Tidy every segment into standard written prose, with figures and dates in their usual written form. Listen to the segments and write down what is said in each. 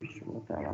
Deixa eu botar lá.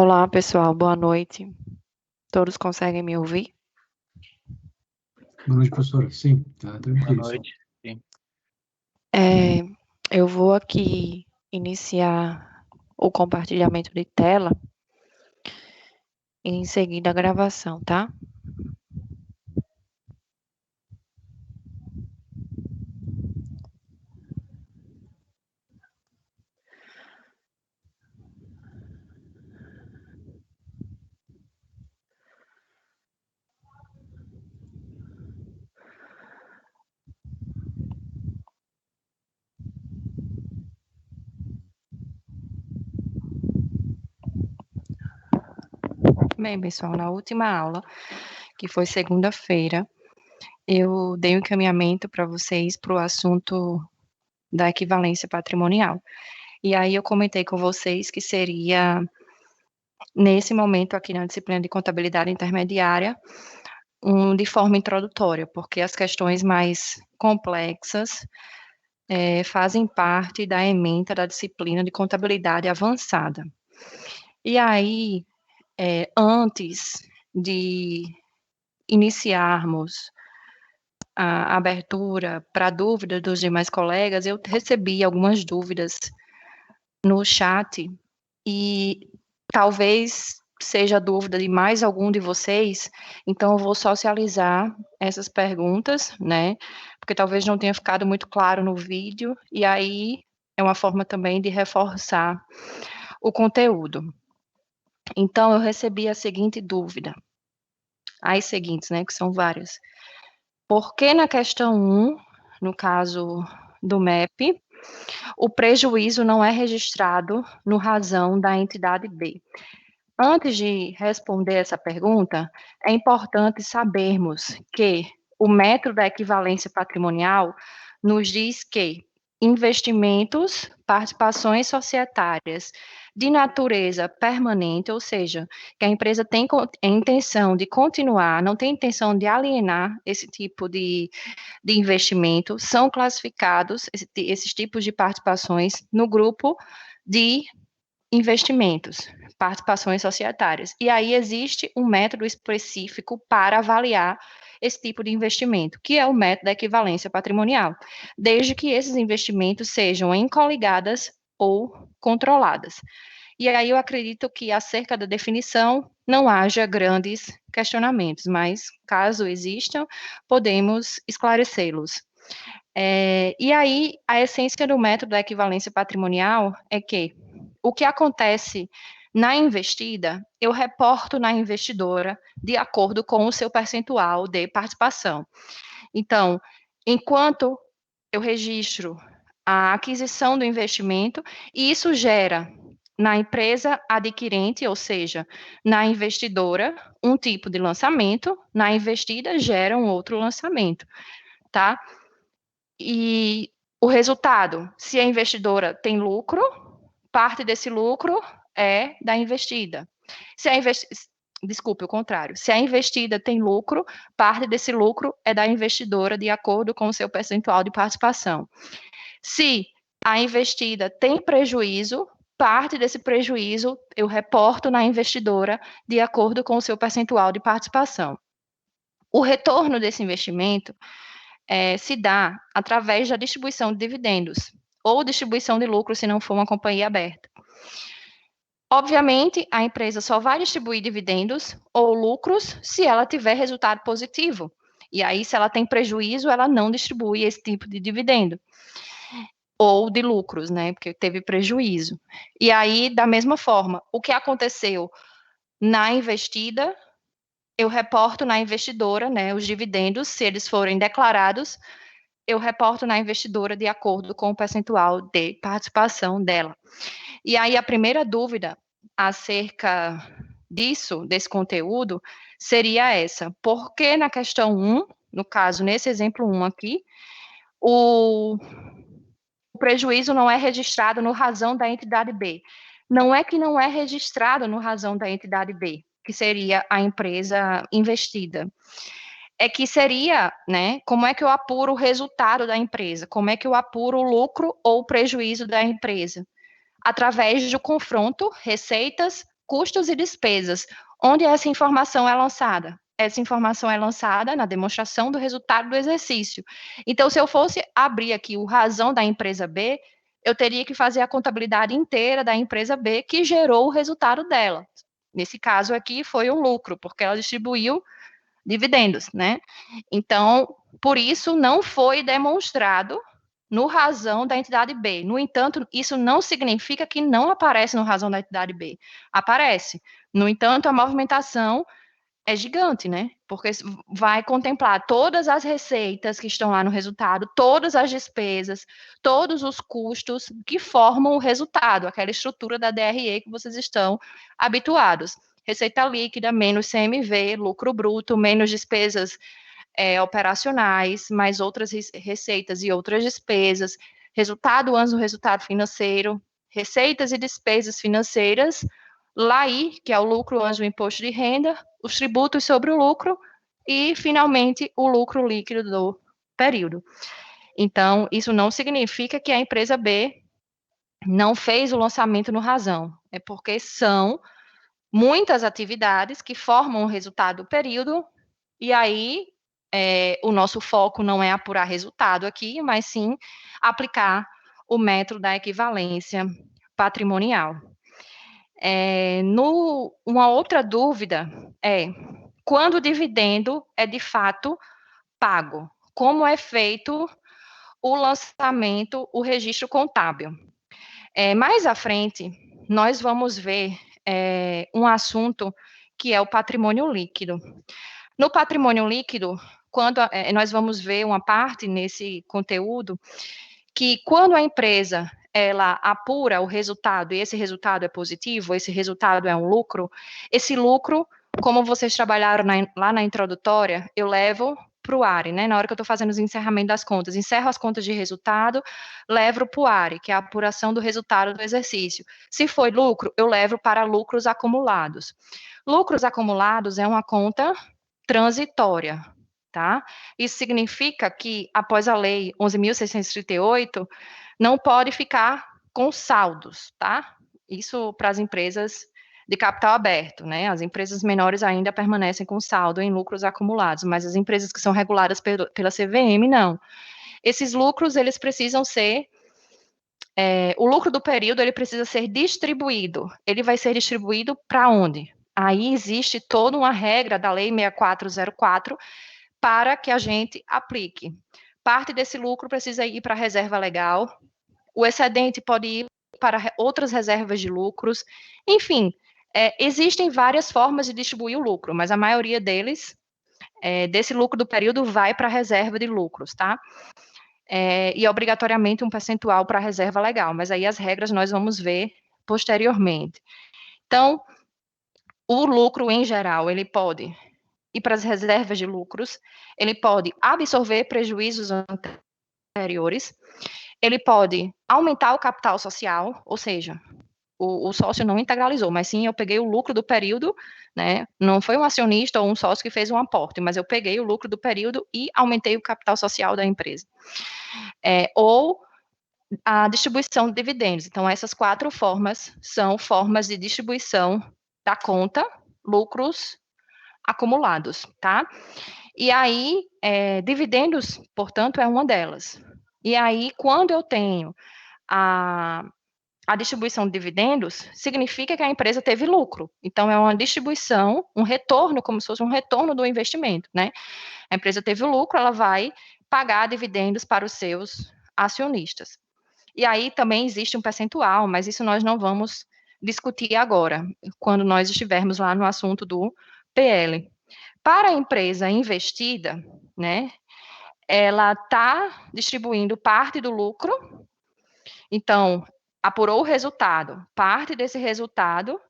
Olá, pessoal, boa noite. Todos conseguem me ouvir? Boa noite, professora. Sim, tá tranquilo. Boa noite. Sim. Eu vou aqui iniciar o compartilhamento de tela e em seguida a gravação, tá? Bem, pessoal, na última aula, que foi segunda-feira, eu dei um encaminhamento para vocês para o assunto da equivalência patrimonial. E aí eu comentei com vocês que seria, nesse momento aqui na disciplina de contabilidade intermediária, de forma introdutória, porque as questões mais complexas fazem parte da ementa da disciplina de contabilidade avançada. E aí, antes de iniciarmos a abertura para dúvidas dos demais colegas, eu recebi algumas dúvidas no chat e talvez seja dúvida de mais algum de vocês, então eu vou socializar essas perguntas, né? Porque talvez não tenha ficado muito claro no vídeo, e aí é uma forma também de reforçar o conteúdo. Então, eu recebi a seguinte dúvida, as seguintes, né, que são várias. Por que na questão 1, no caso do MEP, o prejuízo não é registrado no razão da entidade B? Antes de responder essa pergunta, é importante sabermos que o método da equivalência patrimonial nos diz que investimentos, participações societárias de natureza permanente, ou seja, que a empresa tem a intenção de continuar, não tem intenção de alienar esse tipo de investimento, são classificados, esses tipos de participações, no grupo de investimentos, participações societárias. E aí existe um método específico para avaliar esse tipo de investimento, que é o método da equivalência patrimonial, desde que esses investimentos sejam em coligadas ou controladas. E aí eu acredito que acerca da definição não haja grandes questionamentos, mas caso existam, podemos esclarecê-los. E aí, a essência do método da equivalência patrimonial é que o que acontece na investida, eu reporto na investidora de acordo com o seu percentual de participação. Então, enquanto eu registro a aquisição do investimento, isso gera na empresa adquirente, ou seja, na investidora, um tipo de lançamento, na investida gera um outro lançamento, tá? E o resultado, se a investidora tem lucro, parte desse lucro é da investida. Se a Desculpe, o contrário. Se a investida tem lucro, parte desse lucro é da investidora de acordo com o seu percentual de participação. Se a investida tem prejuízo, parte desse prejuízo eu reporto na investidora de acordo com o seu percentual de participação. O retorno desse investimento se dá através da distribuição de dividendos ou distribuição de lucro se não for uma companhia aberta. Obviamente, a empresa só vai distribuir dividendos ou lucros se ela tiver resultado positivo. E aí, se ela tem prejuízo, ela não distribui esse tipo de dividendo ou de lucros, né? Porque teve prejuízo. E aí, da mesma forma, o que aconteceu na investida, eu reporto na investidora, né? Os dividendos, se eles forem declarados, eu reporto na investidora de acordo com o percentual de participação dela. E aí, a primeira dúvida acerca disso, desse conteúdo, seria essa. Por que na questão 1, no caso, nesse exemplo 1 aqui, o prejuízo não é registrado no razão da entidade B? Não é que não é registrado no razão da entidade B, que seria a empresa investida. É que seria, né, como é que eu apuro o resultado da empresa? Como é que eu apuro o lucro ou o prejuízo da empresa? Através do confronto, receitas, custos e despesas. Onde essa informação é lançada? Essa informação é lançada na demonstração do resultado do exercício. Então, se eu fosse abrir aqui o razão da empresa B, eu teria que fazer a contabilidade inteira da empresa B que gerou o resultado dela. Nesse caso aqui, foi um lucro, porque ela distribuiu dividendos, né? Então, por isso, não foi demonstrado no razão da entidade B. No entanto, isso não significa que não aparece no razão da entidade B. Aparece. No entanto, a movimentação é gigante, né? Porque vai contemplar todas as receitas que estão lá no resultado, todas as despesas, todos os custos que formam o resultado, aquela estrutura da DRE que vocês estão habituados. Receita líquida, menos CMV, lucro bruto, menos despesas operacionais, mais outras receitas e outras despesas, resultado antes do resultado financeiro, receitas e despesas financeiras, LAI, que é o lucro antes do imposto de renda, os tributos sobre o lucro e, finalmente, o lucro líquido do período. Então, isso não significa que a empresa B não fez o lançamento no razão, é porque são muitas atividades que formam o resultado do período, e aí o nosso foco não é apurar resultado aqui, mas sim aplicar o método da equivalência patrimonial. Uma outra dúvida é quando o dividendo é de fato pago, como é feito o lançamento, o registro contábil. Mais à frente, nós vamos ver um assunto que é o patrimônio líquido. No patrimônio líquido, quando nós vamos ver uma parte nesse conteúdo, que quando a empresa ela apura o resultado, e esse resultado é positivo, esse resultado é um lucro, esse lucro, como vocês trabalharam lá na introdutória, eu levo para o ARE, né? Na hora que eu estou fazendo os encerramentos das contas, encerro as contas de resultado, levo para o ARE, que é a apuração do resultado do exercício. Se foi lucro, eu levo para lucros acumulados. Lucros acumulados é uma conta transitória, tá? Isso significa que, após a lei 11.638, não pode ficar com saldos, tá? Isso para as empresas de capital aberto, né? As empresas menores ainda permanecem com saldo em lucros acumulados, mas as empresas que são reguladas pela CVM, não. Esses lucros, eles precisam ser o lucro do período, ele precisa ser distribuído. Ele vai ser distribuído para onde? Aí existe toda uma regra da Lei 6404 para que a gente aplique. Parte desse lucro precisa ir para a reserva legal, o excedente pode ir para outras reservas de lucros, enfim, existem várias formas de distribuir o lucro, mas a maioria deles, desse lucro do período, vai para a reserva de lucros, tá? E obrigatoriamente um percentual para a reserva legal, mas aí as regras nós vamos ver posteriormente. Então, o lucro em geral, ele pode ir para as reservas de lucros, ele pode absorver prejuízos anteriores, ele pode aumentar o capital social, ou seja, o sócio não integralizou, mas sim eu peguei o lucro do período, né? Não foi um acionista ou um sócio que fez um aporte, mas eu peguei o lucro do período e aumentei o capital social da empresa. Ou a distribuição de dividendos. Então, essas 4 formas são formas de distribuição da conta lucros acumulados, tá? E aí, dividendos, portanto, é uma delas. E aí, quando eu tenho a distribuição de dividendos, significa que a empresa teve lucro. Então, é uma distribuição, um retorno, como se fosse um retorno do investimento, né? A empresa teve lucro, ela vai pagar dividendos para os seus acionistas. E aí também existe um percentual, mas isso nós não vamos discutir agora, quando nós estivermos lá no assunto do PL. Para a empresa investida, né, ela está distribuindo parte do lucro, então, apurou o resultado, parte desse resultado,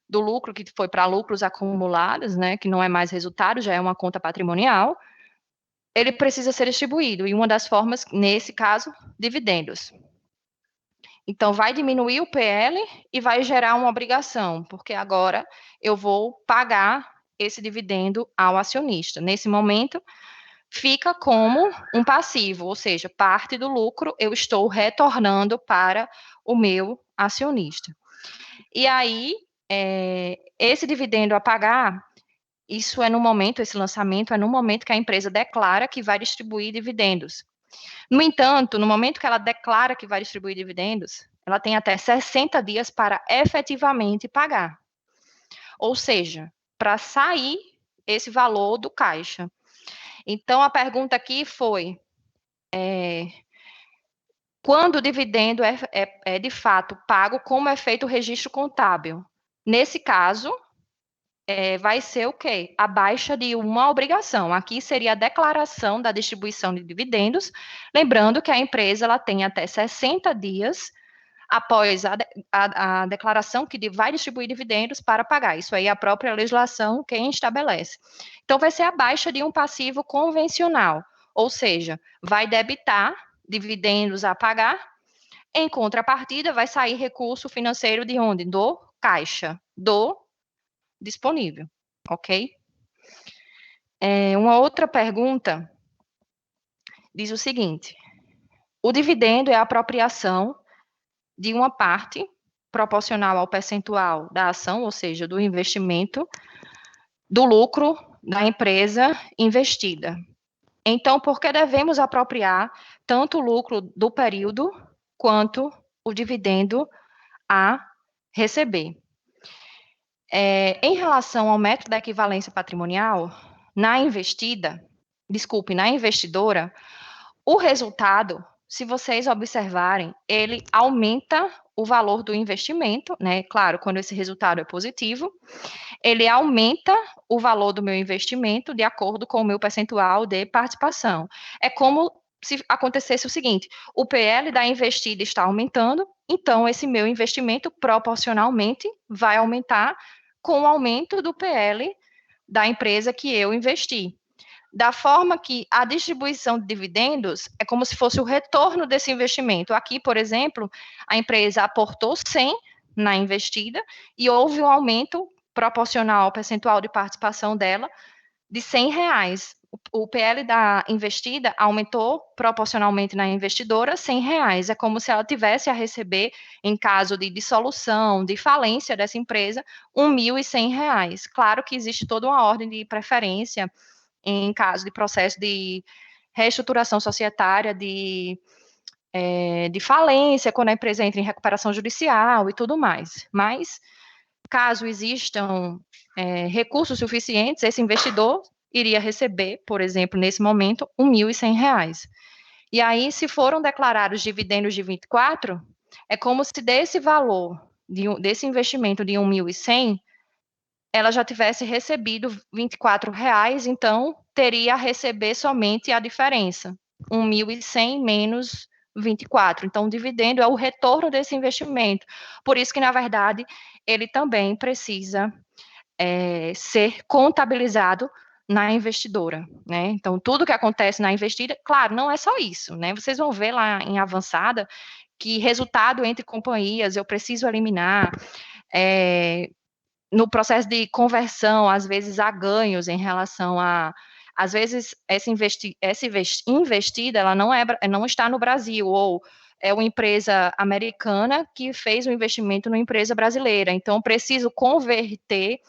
do lucro que foi para lucros acumulados, né, que não é mais resultado, já é uma conta patrimonial, ele precisa ser distribuído, e uma das formas, nesse caso, dividendos. Então, vai diminuir o PL e vai gerar uma obrigação, porque agora eu vou pagar esse dividendo ao acionista. Nesse momento, fica como um passivo, ou seja, parte do lucro eu estou retornando para o meu acionista. E aí, esse dividendo a pagar, isso é no momento, esse lançamento é no momento que a empresa declara que vai distribuir dividendos. No entanto, no momento que ela declara que vai distribuir dividendos, ela tem até 60 dias para efetivamente pagar. Ou seja, para sair esse valor do caixa. Então, a pergunta aqui foi, quando o dividendo é de fato pago, como é feito o registro contábil? Nesse caso, vai ser o quê? A baixa de uma obrigação. Aqui seria a declaração da distribuição de dividendos, lembrando que a empresa ela tem até 60 dias após a declaração que vai distribuir dividendos para pagar. Isso aí é a própria legislação quem estabelece. Então, vai ser a baixa de um passivo convencional, ou seja, vai debitar dividendos a pagar Em contrapartida, vai sair recurso financeiro de onde? Do caixa, do disponível, ok? Uma outra pergunta diz o seguinte: o dividendo é a apropriação de uma parte proporcional ao percentual da ação, ou seja, do investimento, do lucro da empresa investida. Então, por que devemos apropriar tanto o lucro do período quanto o dividendo a receber? Em relação ao método da equivalência patrimonial, na investidora, o resultado, se vocês observarem, ele aumenta o valor do investimento, né? Claro, quando esse resultado é positivo, ele aumenta o valor do meu investimento de acordo com o meu percentual de participação. É como se acontecesse o seguinte: o PL da investida está aumentando, então esse meu investimento proporcionalmente vai aumentar com o aumento do PL da empresa que eu investi. Da forma que a distribuição de dividendos é como se fosse o retorno desse investimento. Aqui, por exemplo, a empresa aportou 100 na investida e houve um aumento proporcional ao percentual de participação dela de R$100. O PL da investida aumentou proporcionalmente na investidora R$100. É como se ela tivesse a receber, em caso de dissolução, de falência dessa empresa, R$1.100. Claro que existe toda uma ordem de preferência em caso de processo de reestruturação societária, de falência, quando a empresa entra em recuperação judicial e tudo mais. Mas, caso existam recursos suficientes, esse investidor iria receber, por exemplo, nesse momento, R$1.100. E aí, se foram declarados dividendos de 24, é como se desse valor, desse investimento de 1.100, ela já tivesse recebido R$24, então teria a receber somente a diferença, 1.100 menos 24. Então, o dividendo é o retorno desse investimento. Por isso que, na verdade, ele também precisa ser contabilizado na investidora, né? Então, tudo que acontece na investida, claro, não é só isso, né? Vocês vão ver lá em avançada que resultado entre companhias eu preciso eliminar, no processo de conversão, às vezes há ganhos em relação a, às vezes essa investida, ela não está no Brasil, ou é uma empresa americana que fez um investimento numa empresa brasileira, então preciso converter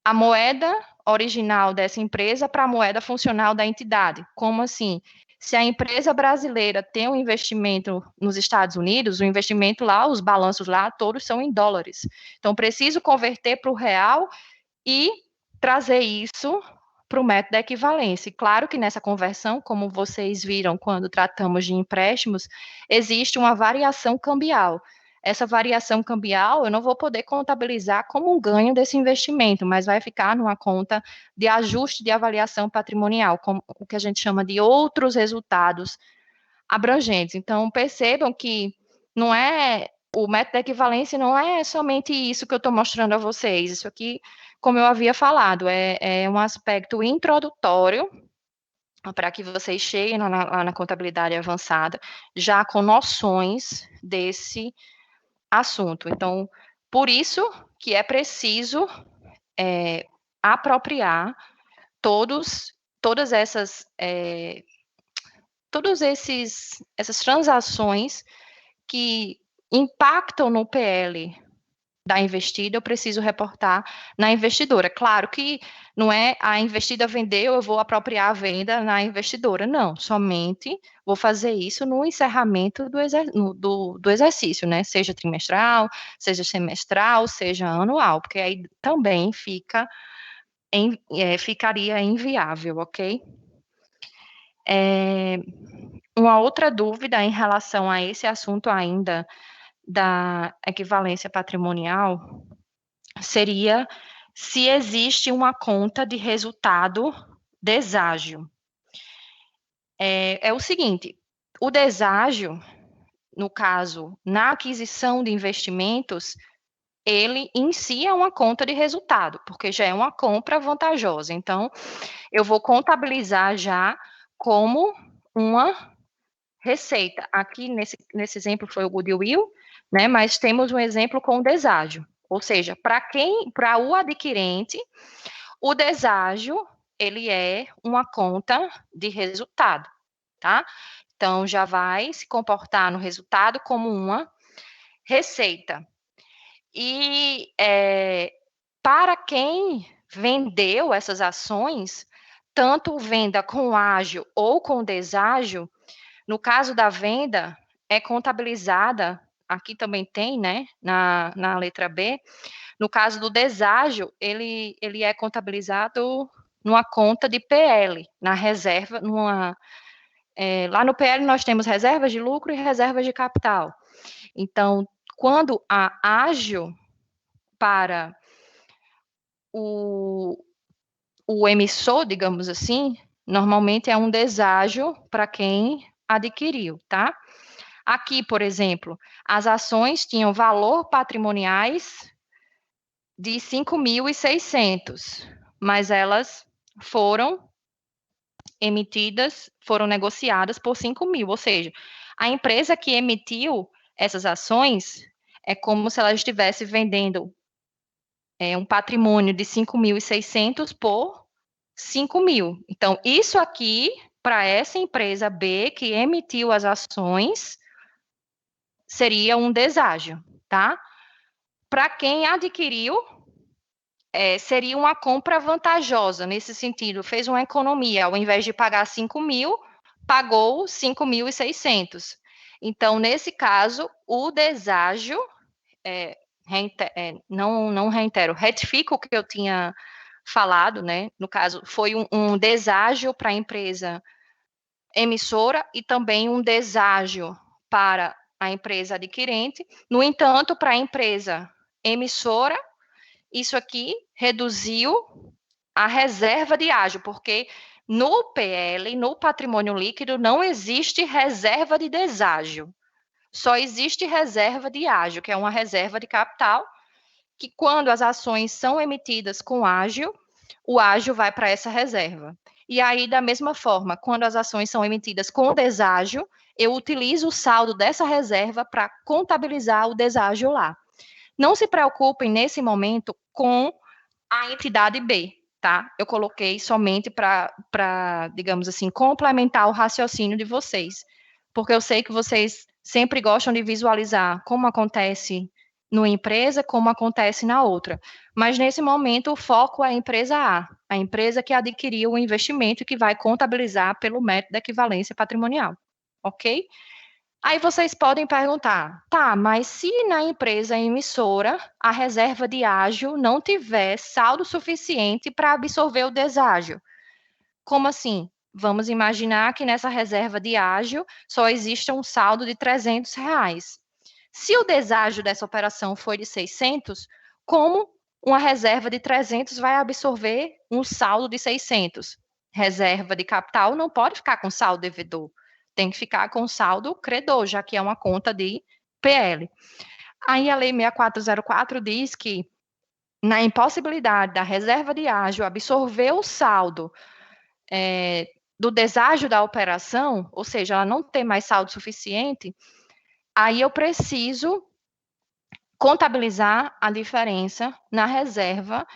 a moeda original dessa empresa para a moeda funcional da entidade. Como assim? Se a empresa brasileira tem um investimento nos Estados Unidos, o investimento lá, os balanços lá, todos são em dólares. Então, preciso converter para o real e trazer isso para o método da equivalência. E claro que nessa conversão, como vocês viram quando tratamos de empréstimos, existe uma variação cambial. Essa variação cambial eu não vou poder contabilizar como um ganho desse investimento, mas vai ficar numa conta de ajuste de avaliação patrimonial, como o que a gente chama de outros resultados abrangentes. Então, percebam que não é o método da equivalência, não é somente isso que eu estou mostrando a vocês. Isso aqui, como eu havia falado, é um aspecto introdutório para que vocês cheguem lá na contabilidade avançada já com noções desse assunto. Então, por isso que é preciso apropriar todas essas essas transações que impactam no PL da investida, eu preciso reportar na investidora. Claro que não é a investida vendeu, eu vou apropriar a venda na investidora. Não, somente vou fazer isso no encerramento do exercício, né? Seja trimestral, seja semestral, seja anual, porque aí também ficaria inviável, ok? Uma outra dúvida em relação a esse assunto ainda da equivalência patrimonial seria se existe uma conta de resultado deságio. É o seguinte, o deságio, no caso, na aquisição de investimentos, ele em si é uma conta de resultado, porque já é uma compra vantajosa. Então, eu vou contabilizar já como uma receita. Aqui, nesse exemplo, foi o goodwill, né? Mas temos um exemplo com o deságio. Ou seja, para o adquirente, o deságio, ele é uma conta de resultado, tá? Então, já vai se comportar no resultado como uma receita. E para quem vendeu essas ações, tanto venda com ágio ou com deságio, no caso da venda, é contabilizada, aqui também tem, né, na letra B, no caso do deságio, ele é contabilizado numa conta de PL, na reserva, lá no PL nós temos reservas de lucro e reservas de capital. Então, quando há ágio para o emissor, digamos assim, normalmente é um deságio para quem adquiriu, tá? Aqui, por exemplo, as ações tinham valor patrimoniais de 5.600, mas elas foram emitidas, foram negociadas por 5.000, ou seja, a empresa que emitiu essas ações é como se ela estivesse vendendo um patrimônio de 5.600 por 5.000. Então, isso aqui, para essa empresa B que emitiu as ações, seria um deságio, tá? Para quem adquiriu, seria uma compra vantajosa, nesse sentido, fez uma economia, ao invés de pagar 5.000, pagou 5.600. Então, nesse caso, o deságio, não reitero, retifico o que eu tinha falado, né? No caso, foi um deságio para a empresa emissora e também um deságio para a empresa adquirente. No entanto, para a empresa emissora, isso aqui reduziu a reserva de ágio, porque no PL, no patrimônio líquido, não existe reserva de deságio. Só existe reserva de ágio, que é uma reserva de capital, que quando as ações são emitidas com ágio, o ágio vai para essa reserva. E aí, da mesma forma, quando as ações são emitidas com deságio, eu utilizo o saldo dessa reserva para contabilizar o deságio lá. Não se preocupem nesse momento com a entidade B, tá? Eu coloquei somente para, digamos assim, complementar o raciocínio de vocês, porque eu sei que vocês sempre gostam de visualizar como acontece numa empresa, como acontece na outra. Mas nesse momento o foco é a empresa a empresa que adquiriu o investimento e que vai contabilizar pelo método da equivalência patrimonial, ok? Aí vocês podem perguntar, tá, mas se na empresa emissora a reserva de ágio não tiver saldo suficiente para absorver o deságio, como assim? Vamos imaginar que nessa reserva de ágio só exista um saldo de R$300. Se o deságio dessa operação for de 600, como uma reserva de 300 vai absorver um saldo de 600? Reserva de capital não pode ficar com saldo devedor, tem que ficar com saldo credor, já que é uma conta de PL. Aí a Lei 6404 diz que na impossibilidade da reserva de ágio absorver o saldo do deságio da operação, ou seja, ela não tem mais saldo suficiente, aí eu preciso contabilizar a diferença na reserva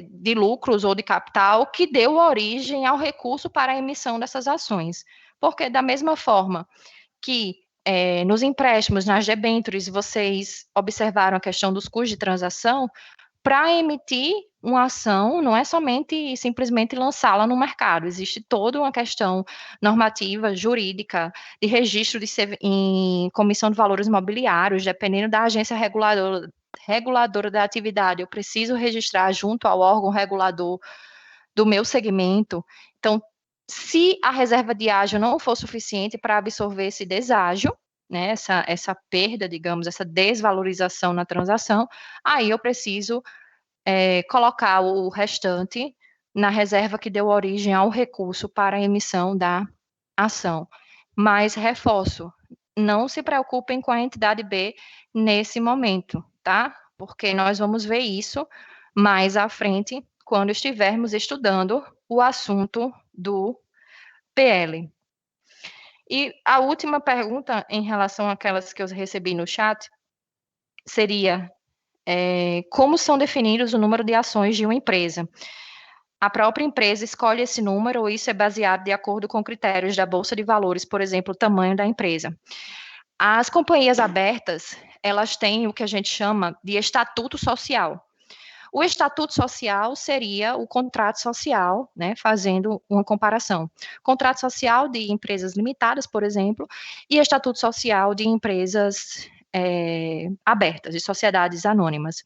de lucros ou de capital que deu origem ao recurso para a emissão dessas ações. Porque da mesma forma que nos empréstimos, nas debêntures, vocês observaram a questão dos custos de transação, para emitir uma ação, não é somente simplesmente lançá-la no mercado, existe toda uma questão normativa, jurídica, de registro em comissão de valores imobiliários, dependendo da agência reguladora da atividade, eu preciso registrar junto ao órgão regulador do meu segmento. Então, se a reserva de ágio não for suficiente para absorver esse deságio, né, essa perda, digamos, essa desvalorização na transação, aí eu preciso colocar o restante na reserva que deu origem ao recurso para a emissão da ação. Mas, reforço, não se preocupem com a entidade B nesse momento, tá? Porque nós vamos ver isso mais à frente, quando estivermos estudando o assunto do PL. E a última pergunta, em relação àquelas que eu recebi no chat, seria como são definidos o número de ações de uma empresa? A própria empresa escolhe esse número, ou isso é baseado de acordo com critérios da Bolsa de Valores, por exemplo, o tamanho da empresa. As companhias abertas, elas têm o que a gente chama de estatuto social. O estatuto social seria o contrato social, né, fazendo uma comparação. Contrato social de empresas limitadas, por exemplo, e estatuto social de empresas abertas, de sociedades anônimas.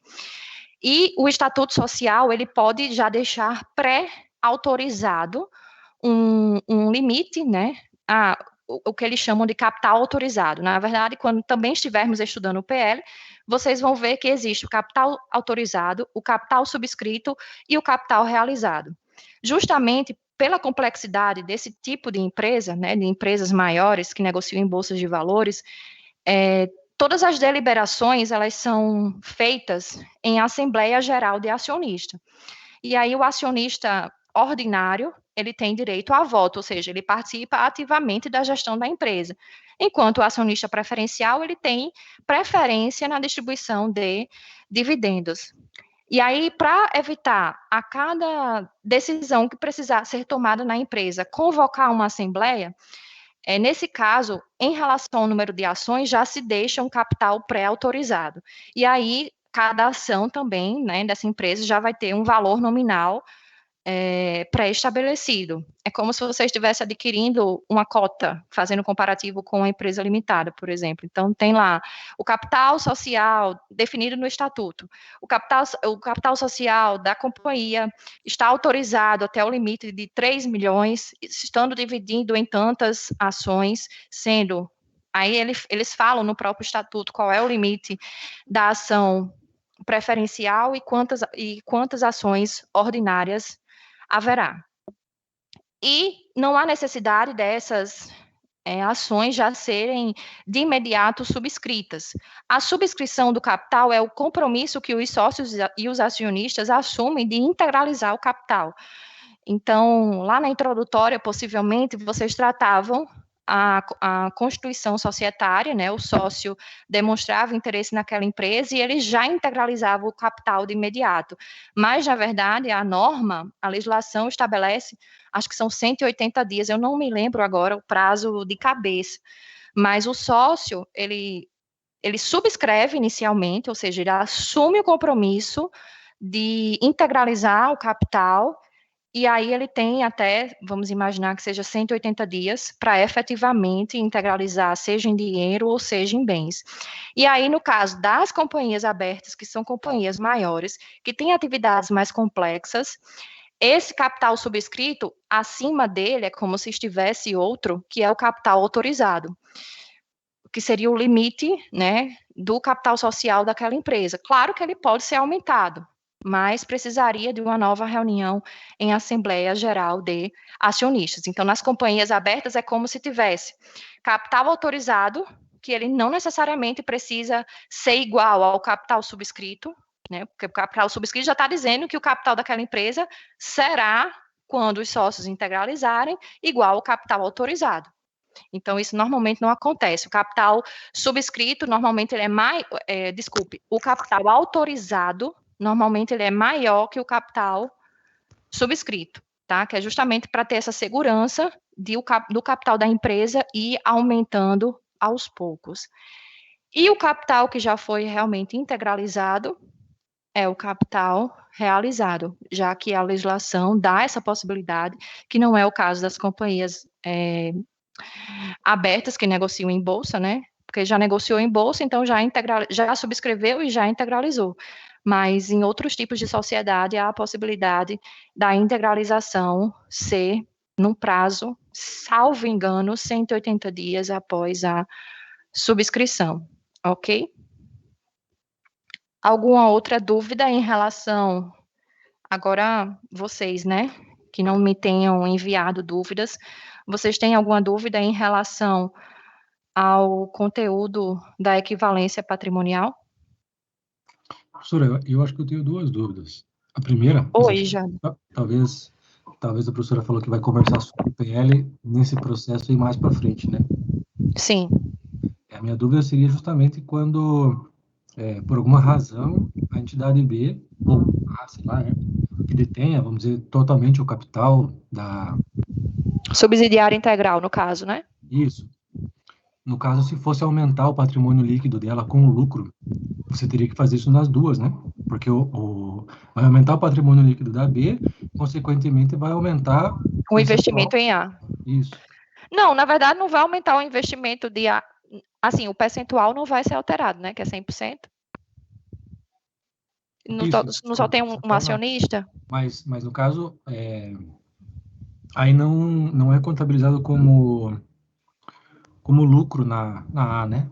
E o estatuto social, ele pode já deixar pré-autorizado um limite, né, o que eles chamam de capital autorizado. Na verdade, quando também estivermos estudando o PL, vocês vão ver que existe o capital autorizado, o capital subscrito e o capital realizado. Justamente pela complexidade desse tipo de empresa, né, de empresas maiores que negociam em bolsas de valores, todas as deliberações, elas são feitas em Assembleia Geral de Acionista. E aí o acionista ordinário, ele tem direito a voto, ou seja, ele participa ativamente da gestão da empresa. Enquanto o acionista preferencial, ele tem preferência na distribuição de dividendos. E aí, para evitar a cada decisão que precisar ser tomada na empresa, convocar uma assembleia, nesse caso, em relação ao número de ações, já se deixa um capital pré-autorizado. E aí, cada ação também, né, dessa empresa já vai ter um valor nominal pré-estabelecido. É como se você estivesse adquirindo uma cota, fazendo um comparativo com uma empresa limitada, por exemplo. Então, tem lá o capital social definido no estatuto. O capital social da companhia está autorizado até o limite de 3 milhões, estando dividido em tantas ações, sendo... Aí eles falam no próprio estatuto qual é o limite da ação preferencial e quantas ações ordinárias haverá. E não há necessidade dessas ações já serem de imediato subscritas. A subscrição do capital é o compromisso que os sócios e os acionistas assumem de integralizar o capital. Então, lá na introdutória, possivelmente, vocês tratavam a constituição societária, né, o sócio demonstrava interesse naquela empresa e ele já integralizava o capital de imediato. Mas, na verdade, a norma, a legislação estabelece, acho que são 180 dias, eu não me lembro agora o prazo de cabeça, mas o sócio, ele subscreve inicialmente, ou seja, ele assume o compromisso de integralizar o capital. E aí ele tem até, vamos imaginar que seja 180 dias para efetivamente integralizar, seja em dinheiro ou seja em bens. E aí, no caso das companhias abertas, que são companhias maiores, que têm atividades mais complexas, esse capital subscrito, acima dele, é como se estivesse outro, que é o capital autorizado, que seria o limite, né, do capital social daquela empresa. Claro que ele pode ser aumentado, mas precisaria de uma nova reunião em Assembleia Geral de Acionistas. Então, nas companhias abertas, é como se tivesse capital autorizado, que ele não necessariamente precisa ser igual ao capital subscrito, né? Porque o capital subscrito já está dizendo que o capital daquela empresa será, quando os sócios integralizarem, igual ao capital autorizado. Então, isso normalmente não acontece. O capital subscrito, normalmente, ele é o capital autorizado, normalmente, ele é maior que o capital subscrito, tá? Que é justamente para ter essa segurança do capital da empresa ir aumentando aos poucos. E o capital que já foi realmente integralizado é o capital realizado, já que a legislação dá essa possibilidade, que não é o caso das companhias abertas que negociam em bolsa, né? Porque já negociou em bolsa, então já subscreveu e já integralizou. Mas em outros tipos de sociedade há a possibilidade da integralização ser num prazo, salvo engano, 180 dias após a subscrição, ok? Alguma outra dúvida em relação, agora vocês, né, que não me tenham enviado dúvidas, vocês têm alguma dúvida em relação ao conteúdo da equivalência patrimonial? Professora, eu acho que eu tenho duas dúvidas. A primeira, Oi, Jane. talvez talvez a professora falou que vai conversar sobre o PL nesse processo e mais para frente, né? Sim. A minha dúvida seria justamente quando, por alguma razão, a entidade B, ou A, sei lá, né, que detenha, vamos dizer, totalmente o capital da... Subsidiária integral, no caso, né? Isso. No caso, se fosse aumentar o patrimônio líquido dela com o lucro, você teria que fazer isso nas duas, né? Porque vai aumentar o patrimônio líquido da B, consequentemente vai aumentar o O percentual. investimento em A. Isso. Não, na verdade, não vai aumentar o investimento de A. Assim, o percentual não vai ser alterado, né? Que é 100%. Não só tem um acionista? Mas no caso, aí não é contabilizado como lucro na A, né?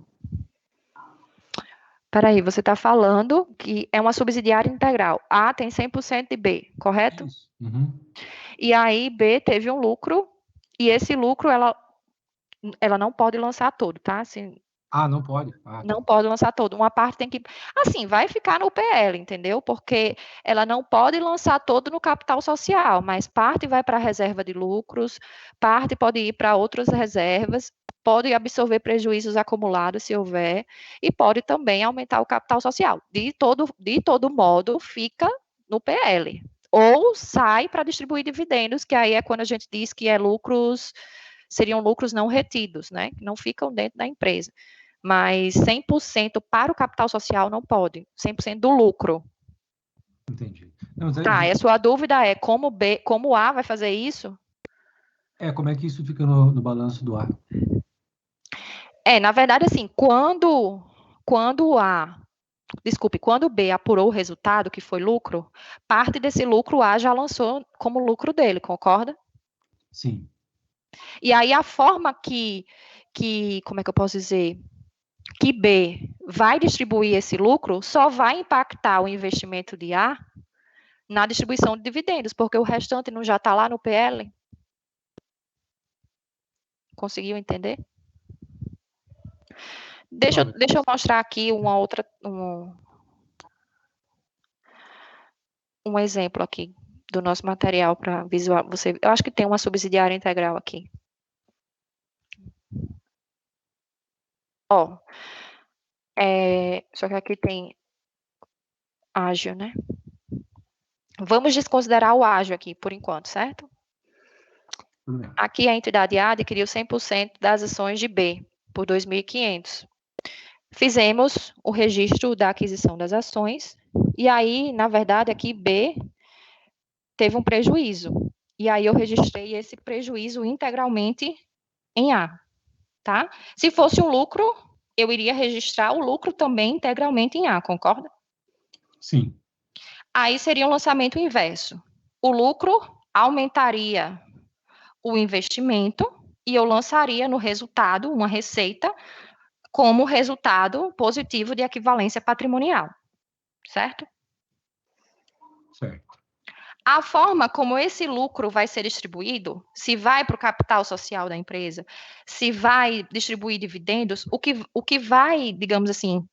Peraí, você está falando que é uma subsidiária integral. A tem 100% de B, correto? Isso. Uhum. E aí B teve um lucro, e esse lucro ela não pode lançar todo, tá? Assim, Não pode? não pode lançar todo. Uma parte tem que. Assim, vai ficar no PL, entendeu? Porque ela não pode lançar todo no capital social, mas parte vai para a reserva de lucros, parte pode ir para outras reservas, pode absorver prejuízos acumulados, se houver, e pode também aumentar o capital social. De todo modo, fica no PL. Ou sai para distribuir dividendos, que aí é quando a gente diz que seriam lucros não retidos, né? Que não ficam dentro da empresa. Mas 100% para o capital social não pode, 100% do lucro. Entendi. Não, Tá, e a sua dúvida é como A vai fazer isso? como é que isso fica no balanço do A? Na verdade, assim, quando o B apurou o resultado, que foi lucro, parte desse lucro A já lançou como lucro dele, concorda? Sim. E aí a forma como é que eu posso dizer? Que B vai distribuir esse lucro só vai impactar o investimento de A na distribuição de dividendos, porque o restante não já está lá no PL? Conseguiu entender? Deixa eu mostrar aqui um exemplo aqui do nosso material para visual. Eu acho que tem uma subsidiária integral aqui. Ó, só que aqui tem ágil, né? Vamos desconsiderar o ágil aqui, por enquanto, certo? Aqui a entidade A adquiriu 100% das ações de B, por 2.500. Fizemos o registro da aquisição das ações, e aí, na verdade, aqui B teve um prejuízo. E aí eu registrei esse prejuízo integralmente em A, tá? Se fosse um lucro, eu iria registrar o lucro também integralmente em A, concorda? Sim. Aí seria um lançamento inverso. O lucro aumentaria o investimento e eu lançaria no resultado uma receita como resultado positivo de equivalência patrimonial, certo? Certo. A forma como esse lucro vai ser distribuído, se vai para o capital social da empresa, se vai distribuir dividendos, o que vai, digamos assim,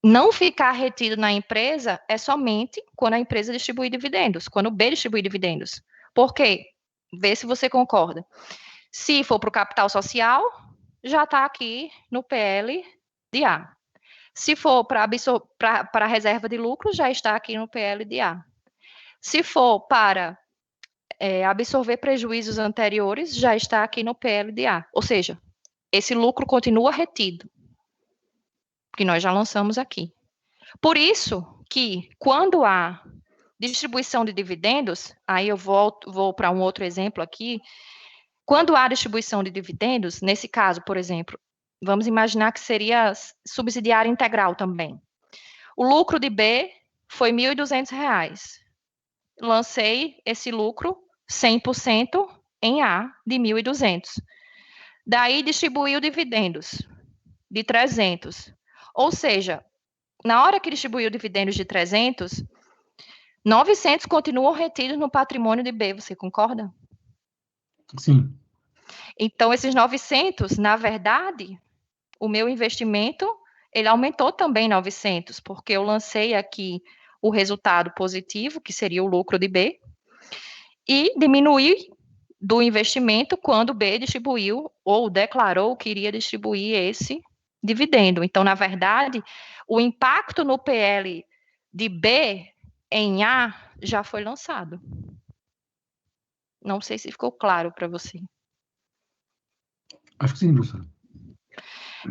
não ficar retido na empresa é somente quando a empresa distribuir dividendos, quando o B distribuir dividendos. Por quê? Vê se você concorda. Se for para o capital social, já está aqui no PL de A. Se for para a reserva de lucro, já está aqui no PL de A. Se for para absorver prejuízos anteriores, já está aqui no PL de A. Ou seja, esse lucro continua retido, que nós já lançamos aqui. Por isso que, quando há distribuição de dividendos, aí eu vou para um outro exemplo aqui, quando há distribuição de dividendos, nesse caso, por exemplo, vamos imaginar que seria subsidiária integral também. O lucro de B foi R$ 1.200. Lancei esse lucro 100% em A de 1.200. Daí distribuiu dividendos de 300. Ou seja, na hora que distribuiu dividendos de 300, 900 continuam retidos no patrimônio de B, você concorda? Sim. Então, esses 900, na verdade, o meu investimento, ele aumentou também 900, porque eu lancei aqui o resultado positivo, que seria o lucro de B, e diminuir do investimento quando B distribuiu ou declarou que iria distribuir esse dividendo. Então, na verdade, o impacto no PL de B em A já foi lançado. Não sei se ficou claro para você. Acho que sim, professor.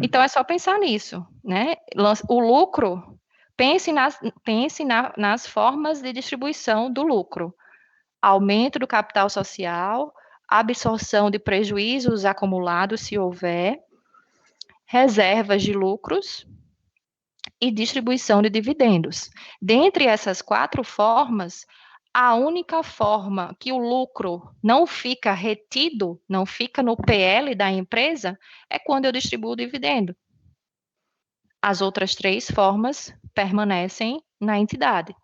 Então, é só pensar nisso, né? O lucro, pense nas formas de distribuição do lucro. Aumento do capital social, absorção de prejuízos acumulados, se houver, reservas de lucros e distribuição de dividendos. Dentre essas 4 formas, a única forma que o lucro não fica retido, não fica no PL da empresa, é quando eu distribuo o dividendo. As outras 3 formas permanecem na entidade.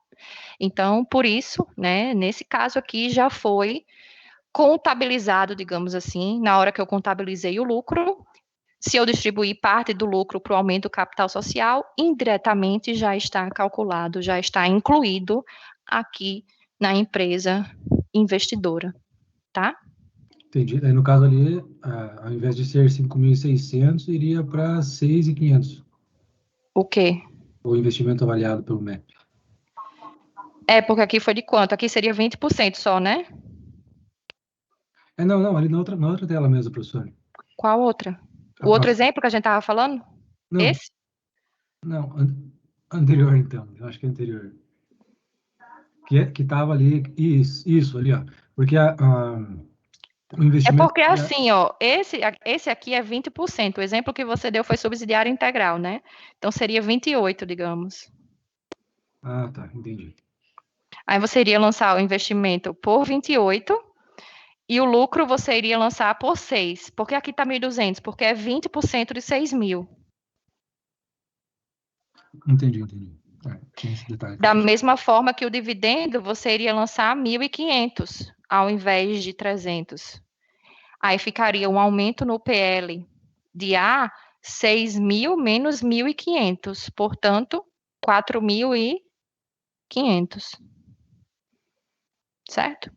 Então, por isso, né, nesse caso aqui já foi contabilizado, digamos assim, na hora que eu contabilizei o lucro, se eu distribuir parte do lucro para o aumento do capital social, indiretamente já está calculado, já está incluído aqui na empresa investidora, tá? Entendi. Aí, no caso ali, ao invés de ser 5.600, iria para 6.500. O quê? O investimento avaliado pelo MEP. É, porque aqui foi de quanto? Aqui seria 20% só, né? Não, ali na outra tela mesmo, professor. Qual outra? O outro exemplo que a gente estava falando? Não, Esse? não, anterior então, eu acho que é anterior. Que estava ali, isso ali, ó. Porque o É investimento... porque assim, ó, esse aqui é 20%. O exemplo que você deu foi subsidiário integral, né? Então seria 28, digamos. Ah, tá, entendi. Aí você iria lançar o investimento por 28 e o lucro você iria lançar por 6. Por que aqui está 1.200? Porque é 20% de 6.000. Entendi. Tinha esse detalhe. Da mesma forma que o dividendo, você iria lançar 1.500 ao invés de 300. Aí ficaria um aumento no PL de A, 6.000 menos 1.500. Portanto, 4.500. Certo?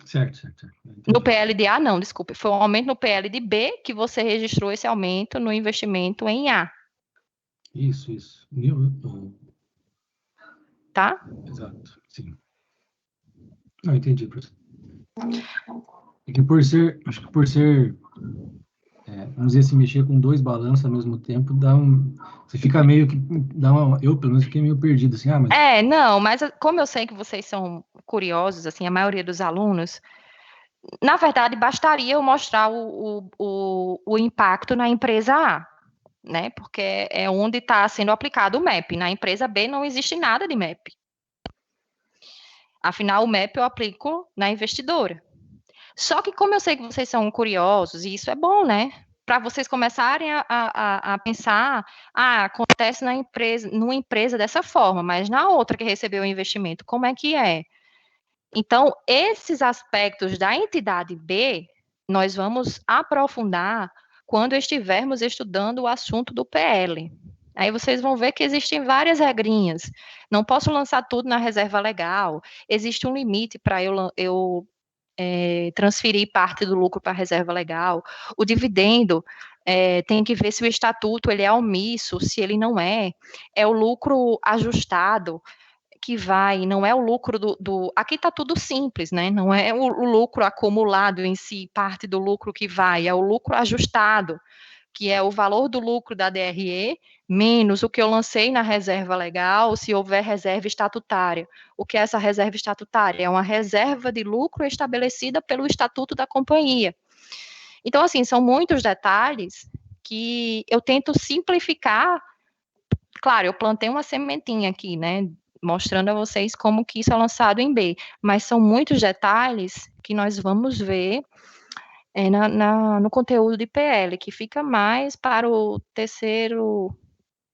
Certo. No Entendi. PL de A, não, desculpe. Foi um aumento no PL de B que você registrou esse aumento no investimento em A. Isso. Tá? Exato, sim. Não, entendi, professor. É que por ser, acho que por ser, vamos dizer assim, mexer com 2 balanços ao mesmo tempo, você fica meio que, eu pelo menos fiquei meio perdido, assim, mas... Não, mas como eu sei que vocês são curiosos, assim, a maioria dos alunos, na verdade, bastaria eu mostrar o impacto na empresa A, né? Porque é onde está sendo aplicado o MEP. Na empresa B não existe nada de MEP. Afinal, o MEP eu aplico na investidora. Só que como eu sei que vocês são curiosos, e isso é bom, né? Para vocês começarem a pensar, acontece numa empresa dessa forma, mas na outra que recebeu o investimento, como é que é? Então, esses aspectos da entidade B, nós vamos aprofundar quando estivermos estudando o assunto do PL. Aí vocês vão ver que existem várias regrinhas. Não posso lançar tudo na reserva legal. Existe um limite para eu transferir parte do lucro para a reserva legal. O dividendo tem que ver se o estatuto ele é omisso, se ele não é. É o lucro ajustado que vai, não é o lucro aqui está tudo simples, né? Não é o lucro acumulado em si, parte do lucro que vai, é o lucro ajustado, que é o valor do lucro da DRE menos o que eu lancei na reserva legal, se houver reserva estatutária. O que é essa reserva estatutária? É uma reserva de lucro estabelecida pelo estatuto da companhia. Então, assim, são muitos detalhes que eu tento simplificar. Claro, eu plantei uma sementinha aqui, né, mostrando a vocês como que isso é lançado em B, mas são muitos detalhes que nós vamos ver no conteúdo de PL, que fica mais para o terceiro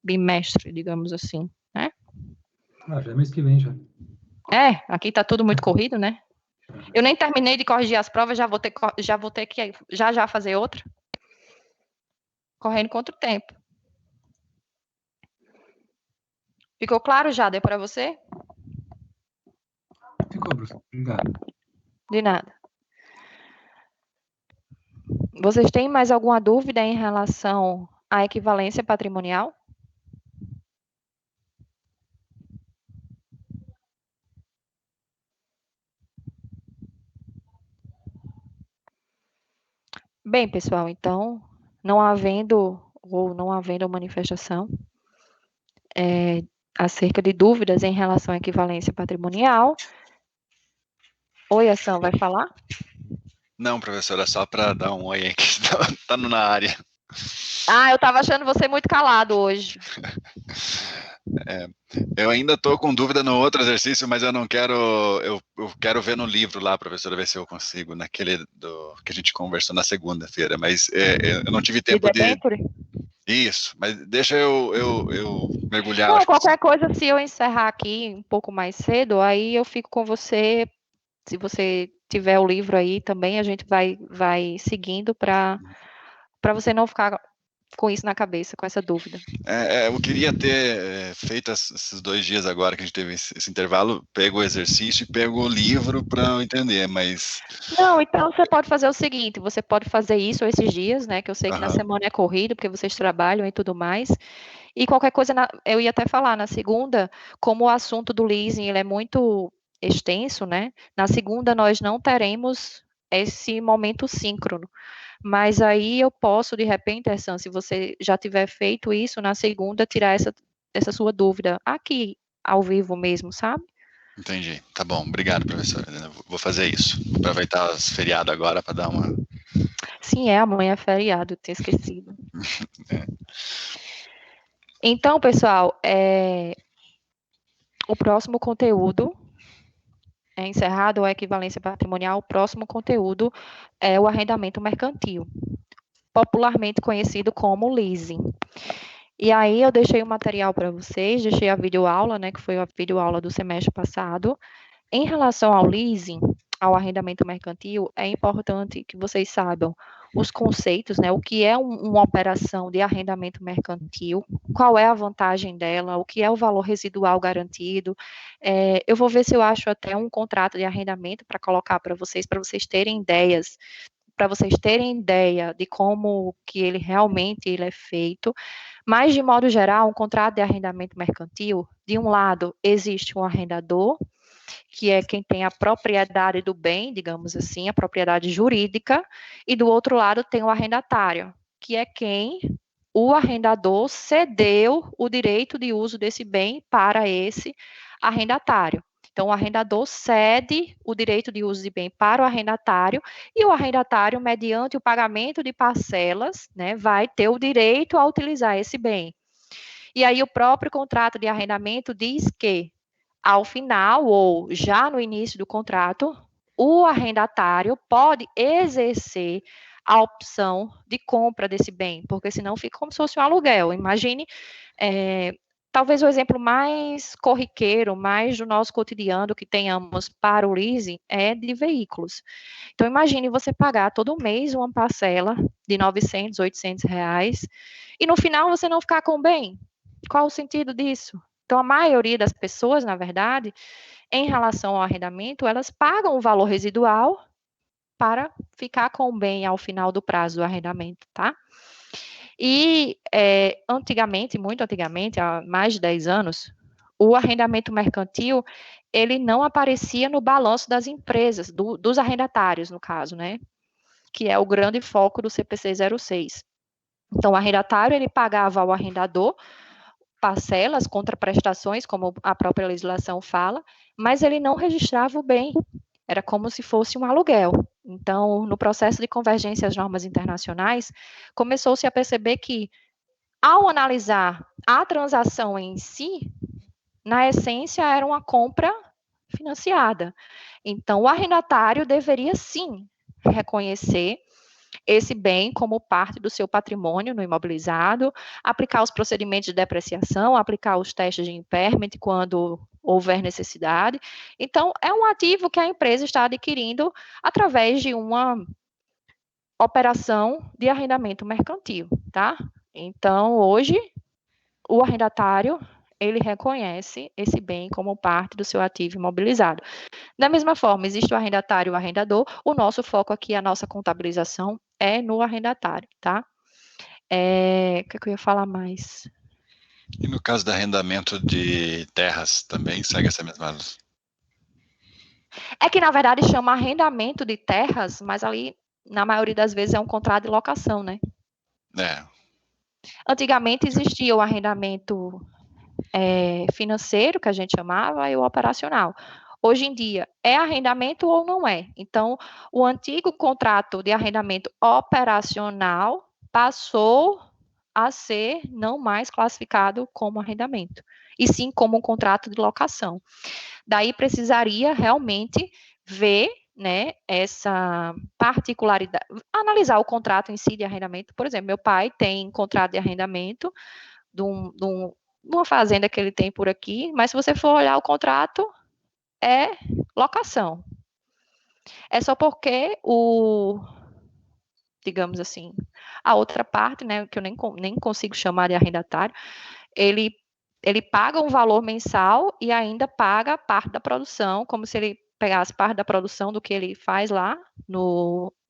bimestre, digamos assim, né? Já é mês que vem, já. Aqui está tudo muito corrido, né? Eu nem terminei de corrigir as provas, já vou ter que já fazer outra. Correndo contra o tempo. Ficou claro já? Deu para você? Ficou, professor. Obrigado. De nada. Vocês têm mais alguma dúvida em relação à equivalência patrimonial? Bem, pessoal, então, não havendo manifestação acerca de dúvidas em relação à equivalência patrimonial. Oi, Ação, vai falar? Não, professora, só para dar um oi aí, que tá na área. Eu estava achando você muito calado hoje. Eu ainda estou com dúvida no outro exercício, mas eu não quero, eu quero ver no livro lá, professora, ver se eu consigo, naquele que a gente conversou na segunda-feira, mas eu não tive tempo de... Isso, mas deixa eu mergulhar. Não, qualquer coisa, se eu encerrar aqui um pouco mais cedo, aí eu fico com você. Se você tiver o livro aí também, a gente vai seguindo para você não ficar com isso na cabeça, com essa dúvida. Eu queria ter feito esses 2 dias agora que a gente teve esse intervalo, pego o exercício e pego o livro para eu entender, mas... Não, então você pode fazer o seguinte, você pode fazer isso esses dias, né, que eu sei que na semana é corrido, porque vocês trabalham e tudo mais, e qualquer coisa, eu ia até falar, na segunda, como o assunto do leasing, ele é muito extenso, né, na segunda nós não teremos esse momento síncrono, mas aí eu posso, de repente, Essan, se você já tiver feito isso, na segunda, tirar essa sua dúvida aqui, ao vivo mesmo, sabe? Entendi. Tá bom. Obrigado, professora. Vou fazer isso. Vou aproveitar os feriados agora para dar uma... Sim, amanhã é feriado, tinha esquecido. Então, pessoal, o próximo conteúdo é encerrado a equivalência patrimonial. O próximo conteúdo é o arrendamento mercantil, popularmente conhecido como leasing. E aí eu deixei o material para vocês, deixei a videoaula, né, que foi a videoaula do semestre passado. Em relação ao leasing, ao arrendamento mercantil, é importante que vocês saibam os conceitos, né, o que é uma operação de arrendamento mercantil, qual é a vantagem dela, o que é o valor residual garantido. Eu vou ver se eu acho até um contrato de arrendamento para colocar para vocês terem ideias, para vocês terem ideia de como que ele realmente é feito. Mas, de modo geral, um contrato de arrendamento mercantil, de um lado, existe um arrendador, que é quem tem a propriedade do bem, digamos assim, a propriedade jurídica, e do outro lado tem o arrendatário, que é quem o arrendador cedeu o direito de uso desse bem para esse arrendatário. Então, o arrendador cede o direito de uso de bem para o arrendatário, e o arrendatário, mediante o pagamento de parcelas, né, vai ter o direito a utilizar esse bem. E aí, o próprio contrato de arrendamento diz que, ao final ou já no início do contrato, o arrendatário pode exercer a opção de compra desse bem, porque senão fica como se fosse um aluguel. Imagine, talvez o exemplo mais corriqueiro, mais do nosso cotidiano que tenhamos para o leasing é de veículos. Então, imagine você pagar todo mês uma parcela de 900, 800 reais e no final você não ficar com o bem. Qual o sentido disso? Então, a maioria das pessoas, na verdade, em relação ao arrendamento, elas pagam o valor residual para ficar com o bem ao final do prazo do arrendamento, tá? E antigamente, muito antigamente, há mais de 10 anos, o arrendamento mercantil, ele não aparecia no balanço das empresas, dos arrendatários, no caso, né? Que é o grande foco do CPC 06. Então, o arrendatário, ele pagava ao arrendador parcelas, contraprestações, como a própria legislação fala, mas ele não registrava o bem, era como se fosse um aluguel. Então, no processo de convergência às normas internacionais, começou-se a perceber que, ao analisar a transação em si, na essência era uma compra financiada. Então, o arrendatário deveria, sim, reconhecer esse bem como parte do seu patrimônio no imobilizado, aplicar os procedimentos de depreciação, aplicar os testes de impairment quando houver necessidade. Então, é um ativo que a empresa está adquirindo através de uma operação de arrendamento mercantil, tá? Então, hoje, o arrendatário, ele reconhece esse bem como parte do seu ativo imobilizado. Da mesma forma, existe o arrendatário e o arrendador, o nosso foco aqui, a nossa contabilização é no arrendatário, tá? O que eu ia falar mais? E no caso do arrendamento de terras, também segue essa mesma... É que, na verdade, chama arrendamento de terras, mas ali, na maioria das vezes, é um contrato de locação, né? Antigamente existia o arrendamento financeiro, que a gente chamava, e o operacional. Hoje em dia, é arrendamento ou não é? Então, o antigo contrato de arrendamento operacional passou a ser não mais classificado como arrendamento, e sim como um contrato de locação. Daí precisaria realmente ver, né, essa particularidade, analisar o contrato em si de arrendamento. Por exemplo, meu pai tem contrato de arrendamento de uma fazenda que ele tem por aqui, mas se você for olhar o contrato, é locação. É só porque digamos assim, a outra parte, né, que eu nem consigo chamar de arrendatário, ele paga um valor mensal e ainda paga parte da produção, como se ele pegasse parte da produção do que ele faz lá,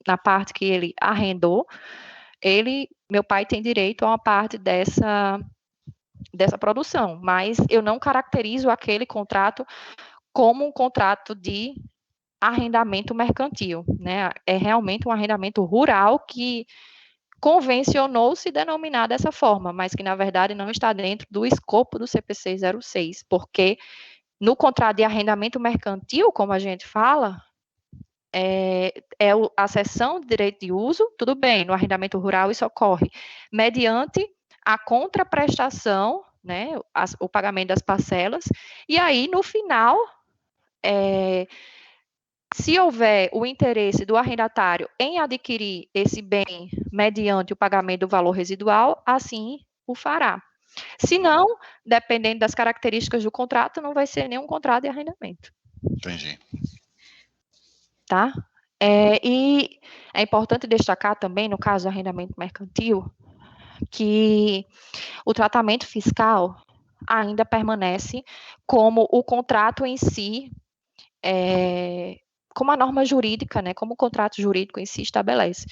na parte que ele arrendou. Meu pai tem direito a uma parte dessa produção, mas eu não caracterizo aquele contrato como um contrato de arrendamento mercantil, né? É realmente um arrendamento rural que convencionou-se denominar dessa forma, mas que, na verdade, não está dentro do escopo do CPC 06, porque no contrato de arrendamento mercantil, como a gente fala, a cessão de direito de uso, tudo bem, no arrendamento rural isso ocorre, mediante a contraprestação, né, o pagamento das parcelas, e aí, no final, se houver o interesse do arrendatário em adquirir esse bem mediante o pagamento do valor residual, assim o fará. Se não, dependendo das características do contrato, não vai ser nenhum contrato de arrendamento. Entendi. Tá? E é importante destacar também, no caso do arrendamento mercantil, que o tratamento fiscal ainda permanece como o contrato em si, como a norma jurídica, né, como o contrato jurídico em si estabelece.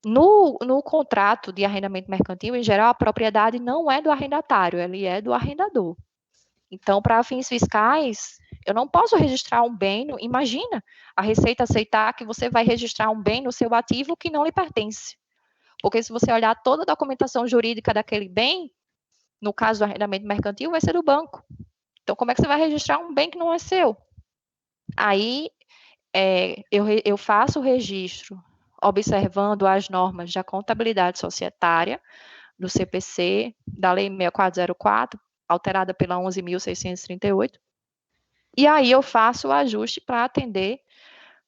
No contrato de arrendamento mercantil, em geral, a propriedade não é do arrendatário, ele é do arrendador. Então, para fins fiscais, eu não posso registrar um bem, imagina a Receita aceitar que você vai registrar um bem no seu ativo que não lhe pertence. Porque se você olhar toda a documentação jurídica daquele bem, no caso do arrendamento mercantil, vai ser do banco. Então, como é que você vai registrar um bem que não é seu? Aí, eu faço o registro observando as normas da contabilidade societária, do CPC, da Lei 6404, alterada pela 11.638, e aí eu faço o ajuste para atender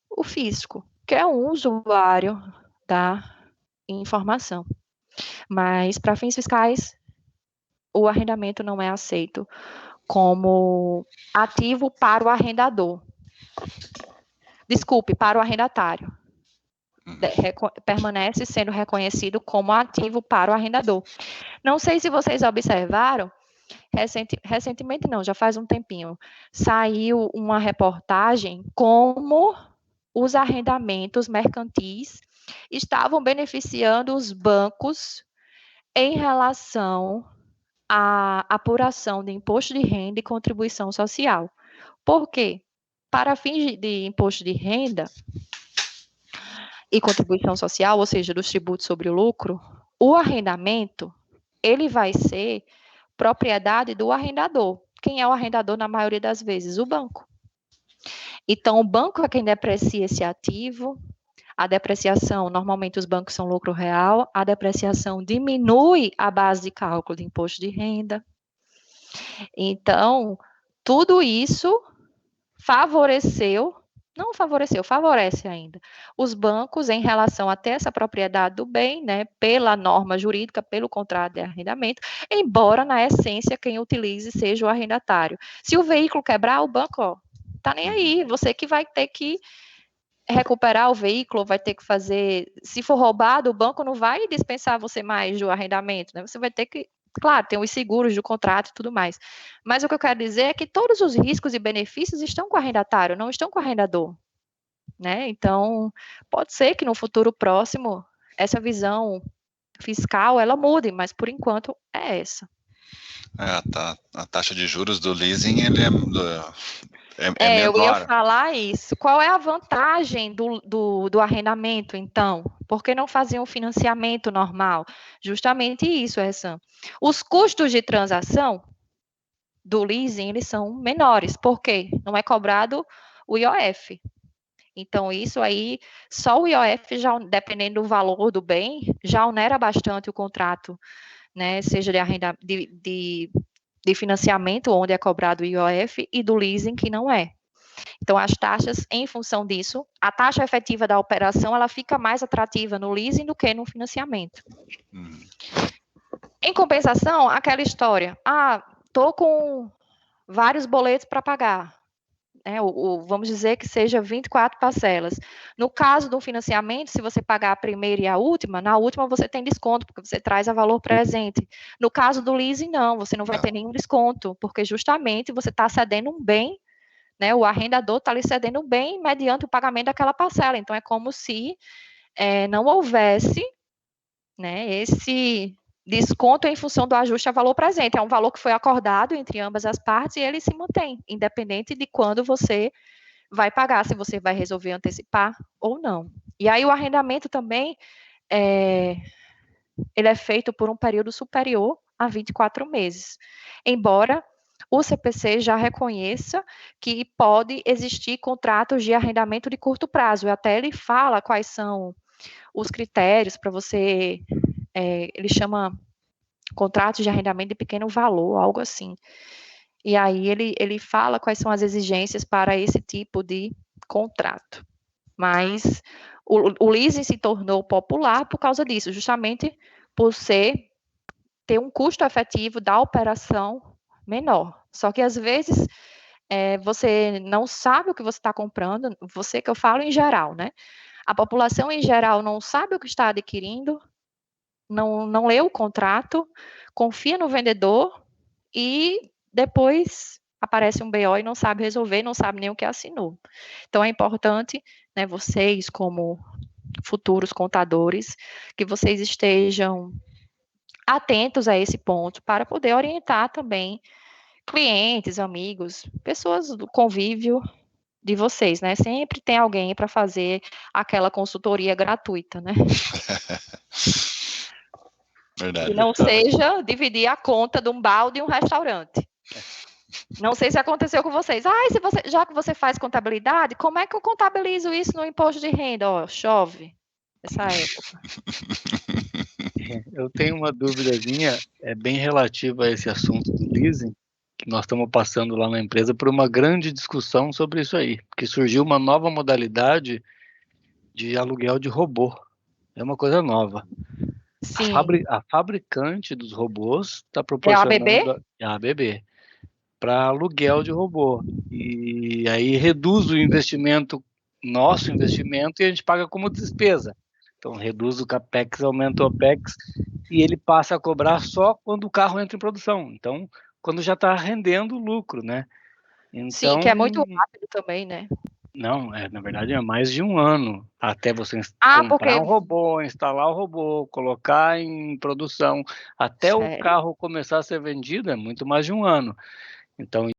o fisco, que é um usuário da informação. Mas, para fins fiscais, o arrendamento não é aceito como ativo para o arrendador. Desculpe, para o arrendatário. Permanece sendo reconhecido como ativo para o arrendador. Não sei se vocês observaram, recentemente não, já faz um tempinho, saiu uma reportagem como os arrendamentos mercantis estavam beneficiando os bancos em relação à apuração de imposto de renda e contribuição social. Por quê? Para fins de imposto de renda e contribuição social, ou seja, dos tributos sobre o lucro, o arrendamento, ele vai ser propriedade do arrendador. Quem é o arrendador na maioria das vezes? O banco. Então, o banco é quem deprecia esse ativo. A depreciação, normalmente os bancos são lucro real, a depreciação diminui a base de cálculo de imposto de renda. Então, tudo isso favorece ainda os bancos em relação a ter essa propriedade do bem, né, pela norma jurídica, pelo contrato de arrendamento, embora, na essência, quem utilize seja o arrendatário. Se o veículo quebrar, o banco, tá nem aí, você que vai ter que recuperar o veículo, vai ter que fazer, se for roubado, o banco não vai dispensar você mais do arrendamento, né, você vai ter que Claro, tem os seguros do contrato e tudo mais. Mas o que eu quero dizer é que todos os riscos e benefícios estão com o arrendatário, não estão com o arrendador, né? Então, pode ser que no futuro próximo essa visão fiscal ela mude, mas por enquanto é essa. A taxa de juros do leasing ele é menor. Eu ia falar isso. Qual é a vantagem do arrendamento, então? Por que não fazer um financiamento normal? Justamente isso, Sam. Os custos de transação do leasing, eles são menores. Por quê? Não é cobrado o IOF. Então, isso aí, só o IOF, já, dependendo do valor do bem, já onera bastante o contrato, né? Seja de financiamento, onde é cobrado o IOF, e do leasing, que não é. Então, as taxas, em função disso, a taxa efetiva da operação, ela fica mais atrativa no leasing do que no financiamento. Em compensação, aquela história, estou com vários boletos para pagar, vamos dizer que seja 24 parcelas. No caso do financiamento, se você pagar a primeira e a última, na última você tem desconto, porque você traz a valor presente. No caso do leasing, não, você não vai ter nenhum desconto, porque justamente você está cedendo um bem, né, o arrendador está lhe cedendo um bem mediante o pagamento daquela parcela. Então, é como se não houvesse, né, esse desconto em função do ajuste a valor presente. É um valor que foi acordado entre ambas as partes e ele se mantém, independente de quando você vai pagar, se você vai resolver antecipar ou não. E aí o arrendamento também, ele é feito por um período superior a 24 meses. Embora o CPC já reconheça que pode existir contratos de arrendamento de curto prazo, e até ele fala quais são os critérios para você, ele chama contratos de arrendamento de pequeno valor, algo assim. E aí ele fala quais são as exigências para esse tipo de contrato. Mas o leasing se tornou popular por causa disso, justamente por ter um custo efetivo da operação menor. Só que às vezes você não sabe o que você está comprando, você que eu falo em geral, né? A população em geral não sabe o que está adquirindo, não lê o contrato, confia no vendedor e depois aparece um BO e não sabe resolver, não sabe nem o que assinou. Então, é importante, né, vocês como futuros contadores, que vocês estejam atentos a esse ponto para poder orientar também clientes, amigos, pessoas do convívio de vocês, né? Sempre tem alguém para fazer aquela consultoria gratuita, né? Verdade. Que não seja dividir a conta de um balde e um restaurante. Não sei se aconteceu com vocês. Já que você faz contabilidade, como é que eu contabilizo isso no imposto de renda? Chove nessa época. Eu tenho uma duvidazinha, bem relativa a esse assunto do leasing, que nós estamos passando lá na empresa por uma grande discussão sobre isso aí, porque surgiu uma nova modalidade de aluguel de robô. É uma coisa nova. Sim. A fabricante dos robôs está proporcionando a ABB para aluguel de robô. E aí reduz o investimento, nosso investimento, e a gente paga como despesa. Então reduz o CAPEX, aumenta o OPEX, e ele passa a cobrar só quando o carro entra em produção. Então, quando já está rendendo lucro, né? Então, sim, que é muito rápido também, né? Não, na verdade é mais de um ano até você comprar um robô, instalar o robô, colocar em produção, até o carro começar a ser vendido é muito mais de um ano. Então